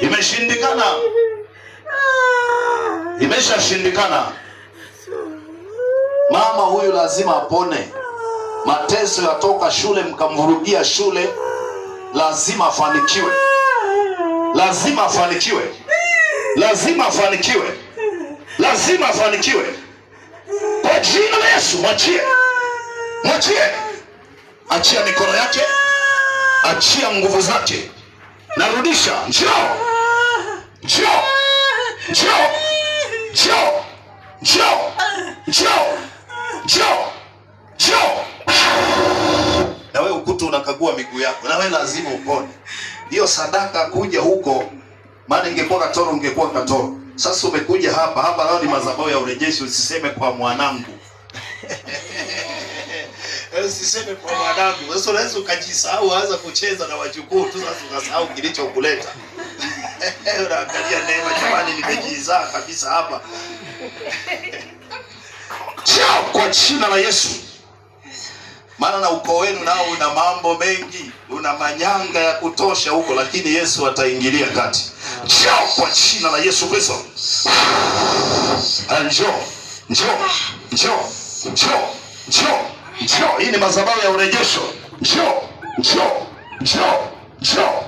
Imeshindikana. Imeshashindikana. Mama huyu lazima apone. Mateso yatoka shule, mkamvurugia shule. Lazima afanikiwe. Lazima afanikiwe. Lazima afanikiwe. Lazima afanikiwe. Kwa jina la Yesu, mwachie. Mwachie. Achia mikono yake. Achia nguvu zake. Narudisha. Njoo. Njoo. Njoo. Njoo. Njoo. Njoo. Njoo. Njoo. Na wewe ukuta unakagua miguu yako. Na wewe lazima upone. Hiyo sadaka kuja huko, maana ingekuwa Katoro ungekuwa Katoro. Sasa umekuja hapa leo ni madhabahu ya urejeshi, usiseme kwa mwanangu. Usiseme kwa mwanangu. Sasa unaweza ukajisahau, anza kucheza na wajukuu tu, sasa ukasahau kilichokuleta. Unaangalia neema, jamani nimejizaa kabisa hapa. Chao kwa jina la Yesu. Maana na ukoo wenu nao una mambo mengi, una manyanga ya kutosha huko, lakini Yesu ataingilia kati. Njoo kwa jina la Yesu Kristo. Njoo, njoo, njoo, njoo, njoo, njoo. Hii ni madhabahu ya urejesho. Njoo, njoo, njoo, njoo.